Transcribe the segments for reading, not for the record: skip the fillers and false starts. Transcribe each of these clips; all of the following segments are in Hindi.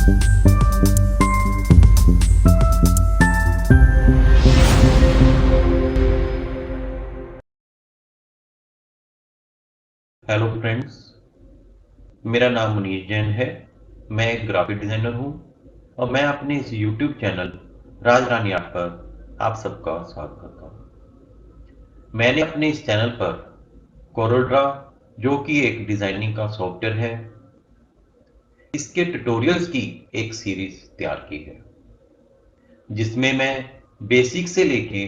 हेलो फ्रेंड्स, मेरा नाम मुनीर जैन है। मैं एक ग्राफिक डिज़ाइनर हूँ और मैं अपने इस यूट्यूब चैनल राज रानी आर्ट पर आप सबका स्वागत करता हूँ। मैंने अपने इस चैनल पर कोरोड्रा, जो कि एक डिज़ाइनिंग का सॉफ्टवेयर है, इसके ट्यूटोरियल्स की एक सीरीज तैयार की है, जिसमें मैं बेसिक से लेके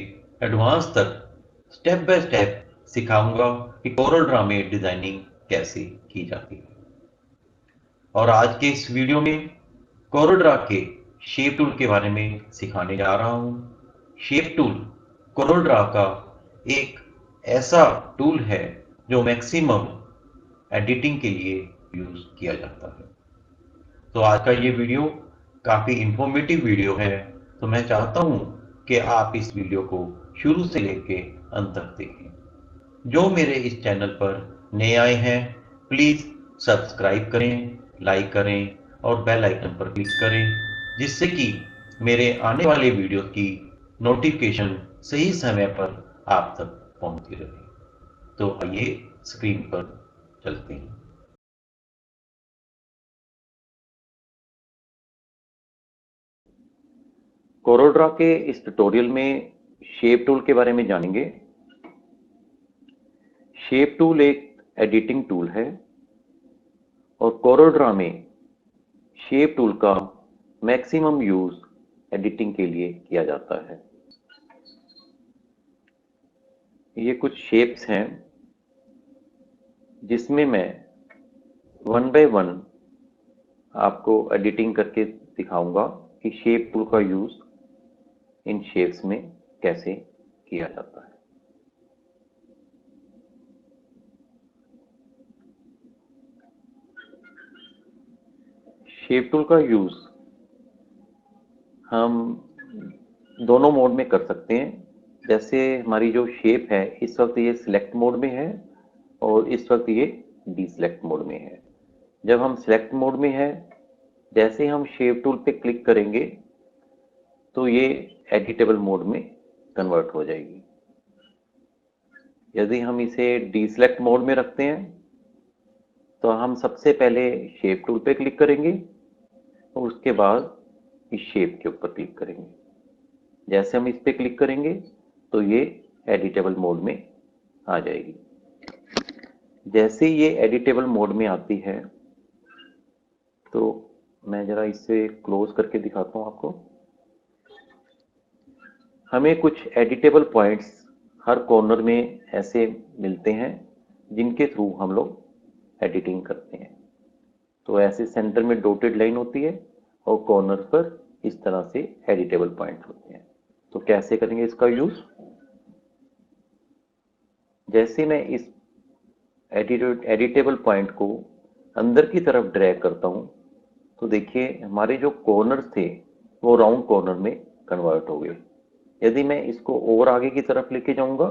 एडवांस तक स्टेप बाय स्टेप सिखाऊंगा कि कोरोड्रा में डिज़ाइनिंग कैसे की जाती है। और आज के इस वीडियो में कोरोड्रा के शेप टूल के बारे में सिखाने जा रहा हूँ। शेप टूल कोरोड्रा का एक ऐसा टूल है जो मैक्सिमम एडिटिंग के लिए यूज किया जाता है। तो आज का ये वीडियो काफ़ी इंफॉर्मेटिव वीडियो है, तो मैं चाहता हूँ कि आप इस वीडियो को शुरू से लेके अंत तक देखें। जो मेरे इस चैनल पर नए आए हैं, प्लीज़ सब्सक्राइब करें, लाइक करें और बेल आइकन पर क्लिक करें, जिससे कि मेरे आने वाले वीडियो की नोटिफिकेशन सही समय पर आप तक पहुंचती रहे। तो आइए स्क्रीन पर चलते हैं। कोरोड्रा के इस ट्यूटोरियल में शेप टूल के बारे में जानेंगे। शेप टूल एक एडिटिंग टूल है और कोरोड्रा में शेप टूल का मैक्सिमम यूज एडिटिंग के लिए किया जाता है। ये कुछ शेप्स हैं जिसमें मैं वन बाय वन आपको एडिटिंग करके दिखाऊंगा कि शेप टूल का यूज इन शेप्स में कैसे किया जाता है। शेप टूल का यूज हम दोनों मोड में कर सकते हैं। जैसे हमारी जो शेप है इस वक्त ये सिलेक्ट मोड में है और इस वक्त ये डीसिलेक्ट मोड में है। जब हम सिलेक्ट मोड में है, जैसे हम शेप टूल पे क्लिक करेंगे तो ये एडिटेबल मोड में कन्वर्ट हो जाएगी। यदि हम इसे डीसिलेक्ट मोड में रखते हैं तो हम सबसे पहले शेप टूल पे क्लिक करेंगे और उसके बाद इस शेप के ऊपर क्लिक करेंगे। जैसे हम इस पे क्लिक करेंगे तो ये एडिटेबल मोड में आ जाएगी। जैसे ये एडिटेबल मोड में आती है तो मैं जरा इसे क्लोज करके दिखाता हूं आपको। हमें कुछ एडिटेबल पॉइंट्स हर कॉर्नर में ऐसे मिलते हैं जिनके थ्रू हम लोग एडिटिंग करते हैं। तो ऐसे सेंटर में डॉटेड लाइन होती है और कॉर्नर पर इस तरह से एडिटेबल पॉइंट्स होते हैं। तो कैसे करेंगे इसका यूज? जैसे मैं इस एडिटेबल पॉइंट को अंदर की तरफ ड्रैग करता हूं तो देखिए हमारे जो कॉर्नर्स थे वो राउंड कॉर्नर में कन्वर्ट हो गए। यदि मैं इसको और आगे की तरफ लेके जाऊंगा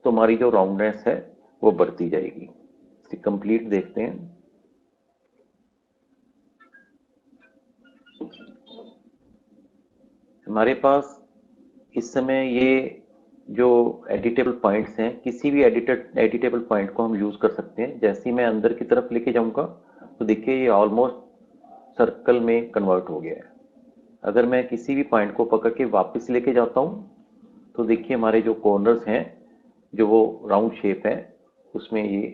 तो हमारी जो राउंडनेस है वो बढ़ती जाएगी। इसे कंप्लीट देखते हैं। हमारे पास इस समय ये जो एडिटेबल पॉइंट्स हैं, किसी भी एडिटेबल पॉइंट को हम यूज कर सकते हैं। जैसे ही मैं अंदर की तरफ लेके जाऊंगा तो देखिए ये ऑलमोस्ट सर्कल में कन्वर्ट हो गया है। अगर मैं किसी भी पॉइंट को पकड़ के वापस लेके जाता हूं तो देखिए हमारे जो कॉर्नर्स हैं, जो वो राउंड शेप है, उसमें ये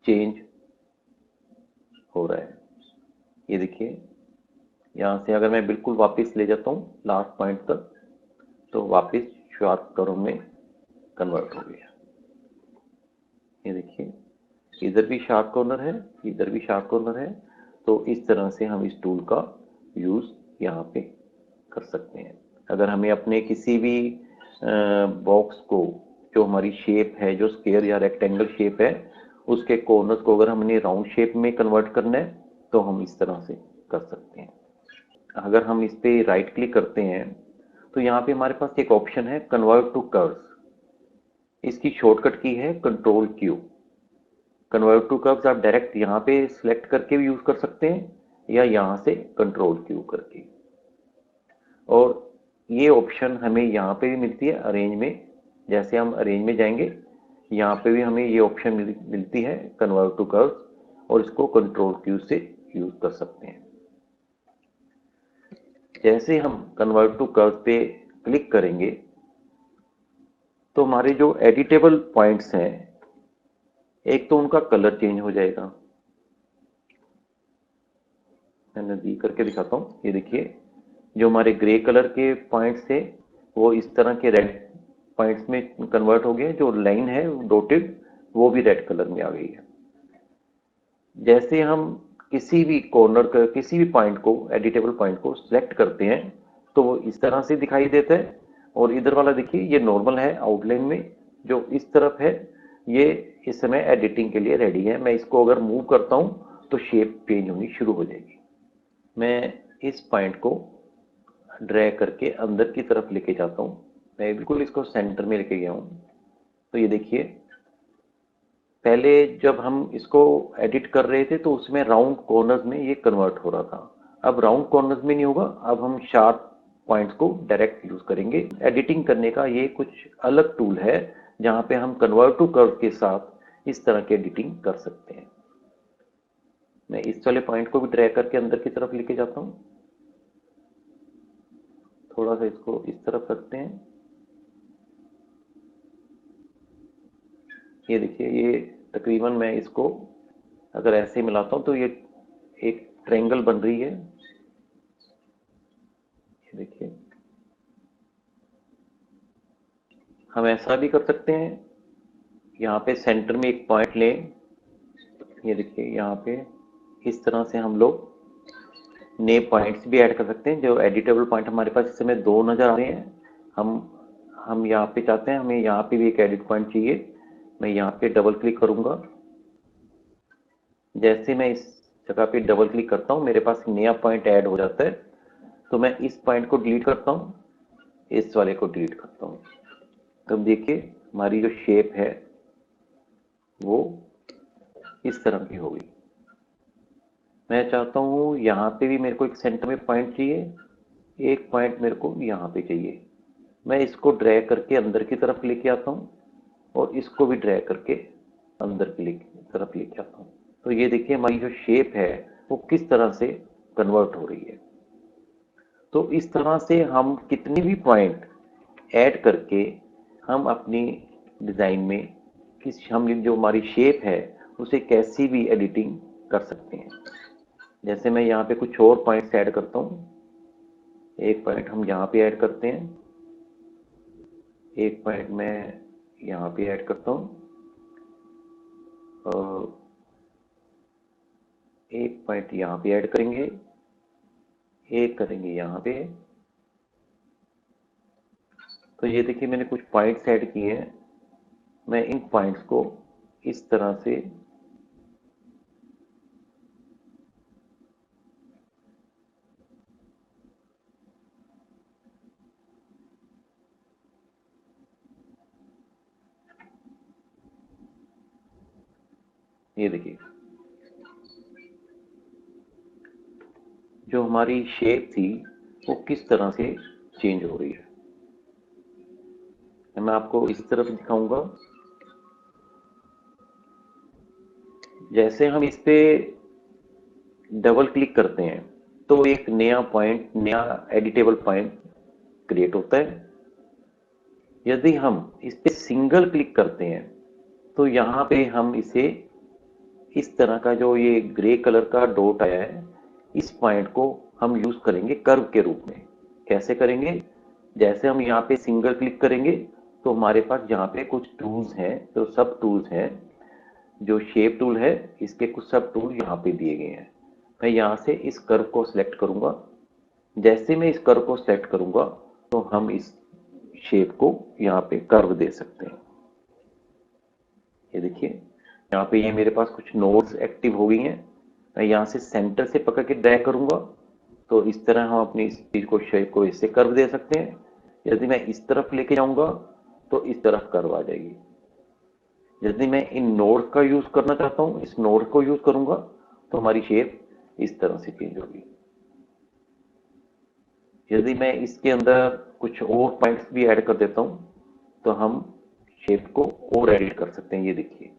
चेंज हो रहा है। ये देखिए यहाँ से अगर मैं बिल्कुल वापस ले जाता हूँ लास्ट पॉइंट तक तो वापस शार्प कर्व में कन्वर्ट हो गया। ये देखिए इधर भी शार्प कॉर्नर है, इधर भी शार्प कॉर्नर है। तो इस तरह से हम इस टूल का यूज यहाँ पे कर सकते हैं। अगर हमें अपने किसी भी बॉक्स को, जो हमारी शेप है, जो स्क्वायर या रेक्टेंगल शेप है, उसके कॉर्नर्स को अगर हमने राउंड शेप में कन्वर्ट करना है तो हम इस तरह से कर सकते हैं। अगर हम इस पे राइट क्लिक करते हैं तो यहाँ पे हमारे पास एक ऑप्शन है कन्वर्ट टू कर्व्स। इसकी शॉर्टकट की है control Q. Convert to curves आप डायरेक्ट यहाँ पे सिलेक्ट करके भी यूज कर सकते हैं या यहाँ से कंट्रोल क्यू करके। और ये ऑप्शन हमें यहाँ पे भी मिलती है अरेंज में। जैसे हम अरेंज में जाएंगे, यहाँ पे भी हमें ये ऑप्शन मिलती है कन्वर्ट टू कर्व्स, और इसको कंट्रोल क्यू से यूज कर सकते हैं। जैसे हम कन्वर्ट टू कर्व पे क्लिक करेंगे तो हमारे जो एडिटेबल पॉइंट्स हैं, एक तो उनका कलर चेंज हो जाएगा। मैं नजदीक करके दिखाता हूँ। ये देखिए, जो हमारे ग्रे कलर के पॉइंट्स थे वो इस तरह के रेड पॉइंट्स में कन्वर्ट हो गए। जो लाइन है डॉटेड, वो भी रेड कलर में आ गई है। जैसे हम किसी भी कॉर्नर का किसी भी पॉइंट को, एडिटेबल पॉइंट को सिलेक्ट करते हैं तो वो इस तरह से दिखाई देता है। और इधर वाला देखिए, ये नॉर्मल है आउटलाइन में। जो इस तरफ है ये इस समय एडिटिंग के लिए रेडी है। मैं इसको अगर मूव करता हूँ तो शेप चेंज होनी शुरू हो जाएगी। मैं इस पॉइंट को ड्रैग करके अंदर की तरफ लेके जाता हूँ। मैं बिल्कुल इसको सेंटर में लेके गया हूँ। तो ये देखिए, पहले जब हम इसको एडिट कर रहे थे तो उसमें राउंड कॉर्नर्स में ये कन्वर्ट हो रहा था। अब राउंड कॉर्नर्स में नहीं होगा, अब हम शार्प पॉइंट्स को डायरेक्ट यूज करेंगे। एडिटिंग करने का ये कुछ अलग टूल है जहां पे हम कन्वर्ट टू कर्व के साथ इस तरह की एडिटिंग कर सकते हैं। मैं इस वाले पॉइंट को भी ड्रैग करके अंदर की तरफ लेके जाता हूँ। थोड़ा सा इसको इस तरफ रखते हैं। ये देखिए, ये तकरीबन मैं इसको अगर ऐसे मिलाता हूँ तो ये एक ट्रायंगल बन रही है। ये देखिए, हम ऐसा भी कर सकते हैं। यहाँ पे सेंटर में एक पॉइंट लें। ये देखिए, यहाँ पे इस तरह से हम लोग नए पॉइंट्स भी ऐड कर सकते हैं। जो एडिटेबल पॉइंट हमारे पास इस समय 2 नजर आ रहे हैं। हम यहाँ पे चाहते हैं, हमें यहाँ पे भी एक एडिट पॉइंट चाहिए। मैं यहाँ पे डबल क्लिक करूंगा। जैसे मैं इस जगह पे डबल क्लिक करता हूँ, मेरे पास नया पॉइंट ऐड हो जाता है। तो मैं इस पॉइंट को डिलीट करता हूँ, इस वाले को डिलीट करता हूँ। तब देखिए, हमारी जो शेप है वो इस तरह की होगी। मैं चाहता हूँ यहाँ पे भी मेरे को एक सेंटर में पॉइंट चाहिए। एक पॉइंट मेरे को यहाँ पे चाहिए। मैं इसको ड्रैग करके अंदर की तरफ लेके आता हूँ और इसको भी ड्रैग करके अंदर की तरफ लेके आता हूँ। तो ये देखिए, हमारी जो शेप है वो किस तरह से कन्वर्ट हो रही है। तो इस तरह से हम कितने भी पॉइंट ऐड करके हम अपनी डिज़ाइन में हम जो हमारी शेप है उसे कैसी भी एडिटिंग कर सकते हैं। जैसे मैं यहाँ पे कुछ और पॉइंट्स ऐड करता हूँ। एक पॉइंट हम यहाँ पे ऐड करते हैं, एक पॉइंट मैं यहाँ पे ऐड करता हूँ, और एक पॉइंट यहाँ पे ऐड करेंगे, एक करेंगे यहाँ पे। तो ये देखिए, मैंने कुछ पॉइंट्स ऐड किए हैं। मैं इन पॉइंट्स को इस तरह से ये देखिए, जो हमारी शेप थी वो किस तरह से चेंज हो रही है। मैं आपको इस तरफ दिखाऊंगा। जैसे हम इस पे डबल क्लिक करते हैं तो एक नया पॉइंट, नया एडिटेबल पॉइंट क्रिएट होता है। यदि हम इस पे सिंगल क्लिक करते हैं तो यहाँ पे हम इसे इस तरह का, जो ये ग्रे कलर का डॉट आया है, इस पॉइंट को हम यूज करेंगे कर्व के रूप में। कैसे करेंगे? जैसे हम यहाँ पे सिंगल क्लिक करेंगे तो हमारे पास यहाँ पे कुछ टूल्स हैं, तो सब टूल्स हैं। जो शेप टूल है, इसके कुछ सब टूल यहाँ पे दिए गए हैं। मैं यहाँ से इस कर्व को सिलेक्ट करूंगा। जैसे मैं इस कर्व को सिलेक्ट करूंगा तो हम इस शेप को यहाँ पे कर्व दे सकते हैं। ये देखिए, यहाँ पे ये मेरे पास कुछ नोड्स एक्टिव हो गई हैं। मैं यहाँ से सेंटर से पकड़ के ड्रैग करूंगा तो इस तरह हम अपनी इस चीज को, शेप को इससे कर्व दे सकते हैं। यदि मैं इस तरफ लेके जाऊंगा तो इस तरफ कर्व आ जाएगी। यदि मैं इन नोड का यूज करना चाहता हूँ, इस नोड को यूज करूंगा तो हमारी शेप इस तरह से चेंज होगी। यदि मैं इसके अंदर कुछ और पॉइंट्स भी ऐड कर देता हूं तो हम शेप को और एडिट कर सकते हैं। ये देखिए,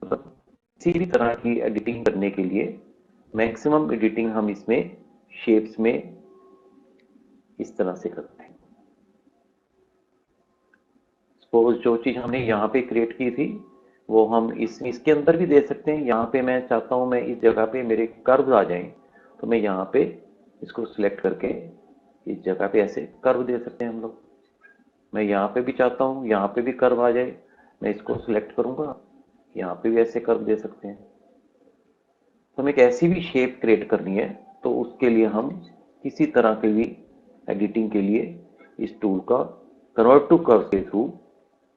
किसी भी तरह की एडिटिंग करने के लिए मैक्सिमम एडिटिंग हम इसमें शेप्स में इस तरह से करते हैं। सपोज जो चीज हमने यहाँ पे क्रिएट की थी वो हम इसके अंदर भी दे सकते हैं। यहाँ पे मैं चाहता हूँ मैं इस जगह पे मेरे कर्व आ जाएं, तो मैं यहाँ पे इसको सिलेक्ट करके इस जगह पे ऐसे कर्व दे सकते हैं हम लोग। मैं यहाँ पे भी चाहता हूँ यहाँ पे भी कर्व आ जाए, मैं इसको सिलेक्ट करूंगा, यहाँ पे भी ऐसे कर्व दे सकते हैं। तो हमें एक ऐसी भी शेप क्रिएट करनी है तो उसके लिए हम किसी तरह के भी एडिटिंग के लिए इस टूल का कन्वर्ट टू कर्व के थ्रू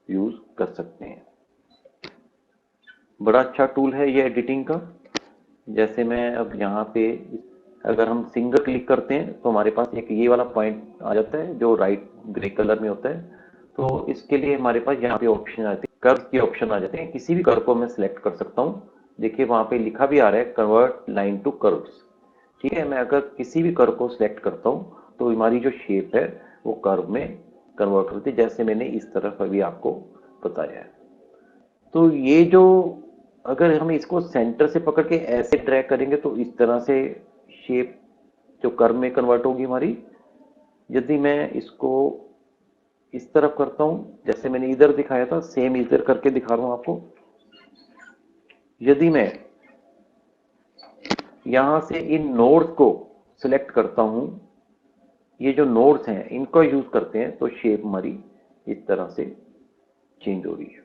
यूज कर सकते हैं। बड़ा अच्छा टूल है ये एडिटिंग का। जैसे मैं अब यहाँ पे अगर हम सिंगल क्लिक करते हैं तो हमारे पास एक ये वाला पॉइंट आ जाता है जो राइट ग्रे कलर में होता है। तो इसके लिए हमारे पास यहाँ पे ऑप्शन आते हैं, कर्व के ऑप्शन आ जाते हैं। किसी भी कर्व को मैं सिलेक्ट कर सकता हूँ। देखिए वहां पे लिखा भी आ रहा है कन्वर्ट लाइन टू कर्व्स। ठीक है, मैं अगर किसी भी कर्व को सिलेक्ट करता हूँ तो हमारी जो शेप है वो कर्व में कन्वर्ट होती है, जैसे मैंने इस तरफ अभी आपको बताया है। तो ये जो अगर हम इसको सेंटर से पकड़ के ऐसे ड्रैग करेंगे तो इस तरह से शेप जो कर्व में कन्वर्ट होगी हमारी। यदि मैं इसको इस तरफ करता हूं जैसे मैंने इधर दिखाया था, सेम इधर करके दिखा रहा हूं आपको। यदि मैं यहां से इन नोड्स को सिलेक्ट करता हूं, ये जो नोड्स हैं इनको यूज करते हैं तो शेप हमारी इस तरह से चेंज हो रही है।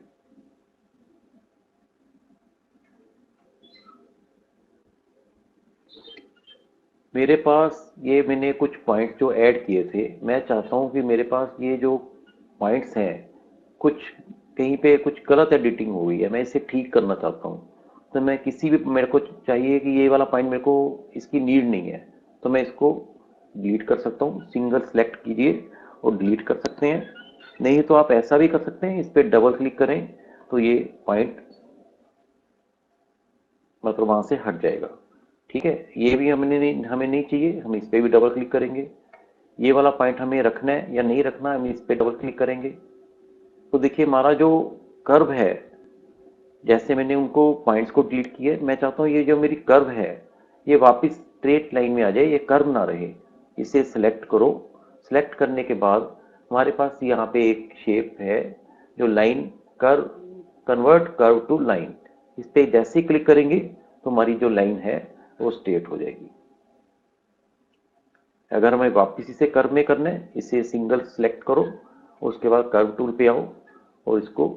मेरे पास ये मैंने कुछ पॉइंट जो ऐड किए थे, मैं चाहता हूं कि मेरे पास ये जो पॉइंट्स हैं कुछ कहीं पे कुछ गलत एडिटिंग हो गई है, मैं इसे ठीक करना चाहता हूं। तो मैं किसी भी मेरे को चाहिए कि ये वाला पॉइंट मेरे को इसकी नीड नहीं है, तो मैं इसको डिलीट कर सकता हूँ। सिंगल सेलेक्ट कीजिए और डिलीट कर सकते हैं। नहीं तो आप ऐसा भी कर सकते हैं, इस पर डबल क्लिक करें तो ये पॉइंट मतलब वहां से हट जाएगा। ठीक है, ये भी हमें नहीं चाहिए, हम इस पर भी डबल क्लिक करेंगे। ये वाला पॉइंट हमें रखना है या नहीं रखना, हम इस पर डबल क्लिक करेंगे। तो देखिए हमारा जो कर्व है, जैसे मैंने उनको पॉइंट्स को डिलीट किया, मैं चाहता हूँ ये जो मेरी कर्व है ये वापस स्ट्रेट लाइन में आ जाए, ये कर्व ना रहे। इसे सिलेक्ट करो। सिलेक्ट करने के बाद हमारे पास यहाँ पे एक शेप है जो line curve, convert curve to line. इस पे जैसे ही क्लिक करेंगे तो हमारी जो लाइन है वो स्ट्रेट हो जाएगी। अगर हमें वापस इसे कर्व में करना है, इसे सिंगल सिलेक्ट करो, उसके बाद कर्व टूल पे आओ और इसको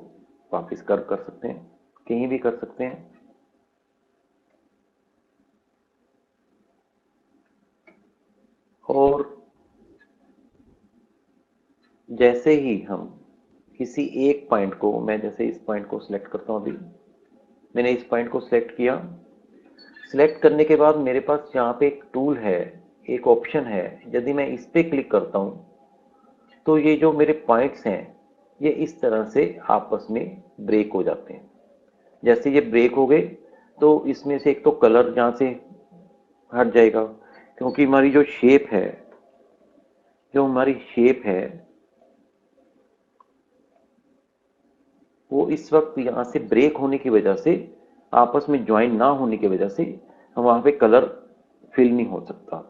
वापस कर्व कर सकते हैं, कहीं भी कर सकते हैं। और जैसे ही हम किसी एक पॉइंट को, मैं जैसे इस पॉइंट को सिलेक्ट करता हूं, अभी मैंने इस पॉइंट को सिलेक्ट किया। सिलेक्ट करने के बाद मेरे पास यहाँ पे एक टूल है, एक ऑप्शन है। यदि मैं इस पे क्लिक करता हूं तो ये जो मेरे पॉइंट्स हैं ये इस तरह से आपस में ब्रेक हो जाते हैं। जैसे ये ब्रेक हो गए तो इसमें से एक तो कलर यहाँ से हट जाएगा, क्योंकि हमारी जो शेप है, जो हमारी शेप है वो इस वक्त यहाँ से ब्रेक होने की वजह से, आपस में ज्वाइन ना होने की वजह से वहां पे कलर फिल नहीं हो सकता।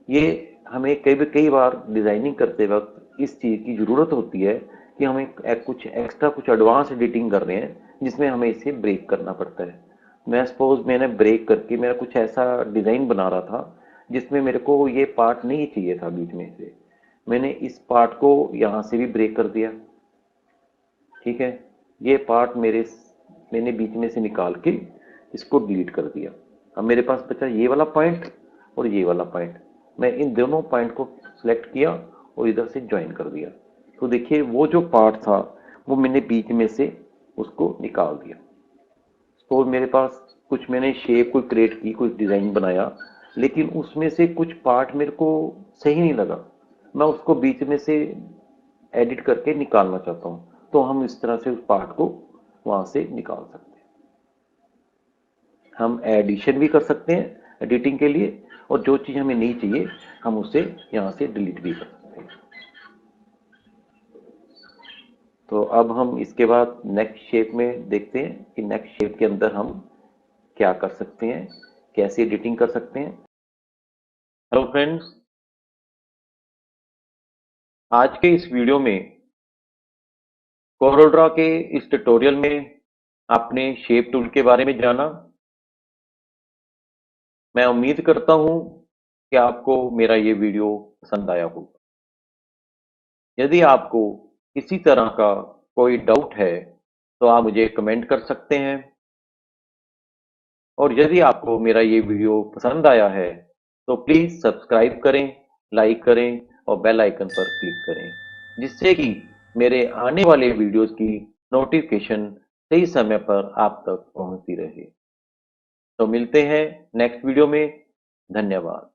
ये हमें कई बार डिजाइनिंग करते वक्त इस चीज की जरूरत होती है कि हमें कुछ एक्स्ट्रा कुछ एडवांस एडिटिंग कर रहे हैं जिसमें हमें इसे ब्रेक करना पड़ता है। मैं सपोज मैंने ब्रेक करके मेरा कुछ ऐसा डिजाइन बना रहा था जिसमें मेरे को ये पार्ट नहीं चाहिए था बीच में से, मैंने इस पार्ट को यहां से भी ब्रेक कर दिया। ठीक है, ये पार्ट मैंने बीच में से निकाल के इसको डिलीट कर दिया। अब मेरे पास बचा ये वाला पॉइंट और ये वाला पॉइंट। मैं इन दोनों पॉइंट को सिलेक्ट किया और इधर से ज्वाइन कर दिया। तो देखिए वो जो पार्ट था वो मैंने बीच में से उसको निकाल दिया। तो मेरे पास कुछ मैंने शेप कोई क्रिएट की, कुछ डिजाइन बनाया, लेकिन उसमें से कुछ पार्ट मेरे को सही नहीं लगा, मैं उसको बीच में से एडिट करके निकालना चाहता हूँ। तो हम इस तरह से उस पार्ट को वहां से निकाल सकते हैं। हम एडिशन भी कर सकते हैं एडिटिंग के लिए, और जो चीज़ हमें नहीं चाहिए हम उसे यहाँ से डिलीट भी कर सकते हैं। तो अब हम इसके बाद नेक्स्ट शेप में देखते हैं कि नेक्स्ट शेप के अंदर हम क्या कर सकते हैं, कैसे एडिटिंग कर सकते हैं। हेलो फ्रेंड्स, आज के इस वीडियो में कोरोड्रा के इस ट्यूटोरियल में आपने शेप टूल के बारे में जाना। मैं उम्मीद करता हूं कि आपको मेरा ये वीडियो पसंद आया होगा। यदि आपको किसी तरह का कोई डाउट है तो आप मुझे कमेंट कर सकते हैं, और यदि आपको मेरा ये वीडियो पसंद आया है तो प्लीज़ सब्सक्राइब करें, लाइक करें और बेल आइकन पर क्लिक करें, जिससे कि मेरे आने वाले वीडियोस की नोटिफिकेशन सही समय पर आप तक पहुंचती रहे। तो मिलते हैं नेक्स्ट वीडियो में। धन्यवाद।